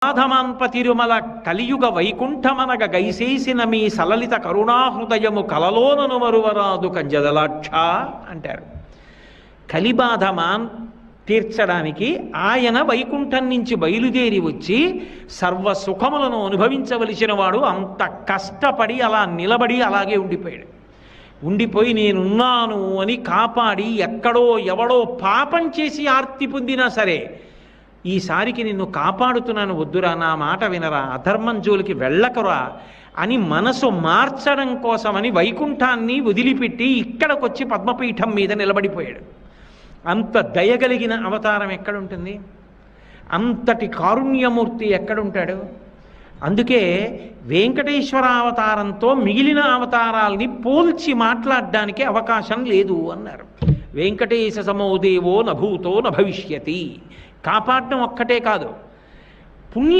మాధమాన్పతిరుమల కలియుగ వైకుంఠమనగ గైసేసిన మీ సలలిత కరుణాహృదయము కలలోనను మరువరాదు కంజదలాక్ష అంటారు. కలిబాధమాన్ తీర్చడానికి ఆయన వైకుంఠం నుంచి బయలుదేరి వచ్చి సర్వ సుఖములను అనుభవించవలసిన వాడు అంత కష్టపడి అలా నిలబడి అలాగే ఉండిపోయాడు. ఉండిపోయి నేనున్నాను అని కాపాడి ఎక్కడో ఎవడో పాపం చేసి ఆర్తి పొందినా సరే ఈసారికి నిన్ను కాపాడుతున్నాను, వద్దురా, నా మాట వినరా, అధర్మం జోలికి వెళ్ళకరా అని మనసు మార్చడం కోసమని వైకుంఠాన్ని వదిలిపెట్టి ఇక్కడికొచ్చి పద్మపీఠం మీద నిలబడిపోయాడు. అంత దయగలిగిన అవతారం ఎక్కడుంటుంది? అంతటి కారుణ్యమూర్తి ఎక్కడుంటాడు? అందుకే వెంకటేశ్వర అవతారంతో మిగిలిన అవతారాల్ని పోల్చి మాట్లాడడానికి అవకాశం లేదు అన్నారు. వెంకటేశ సమోదేవో నభూతో నభవిష్యతి. కాపాడడం ఒక్కటే కాదు, పుణ్య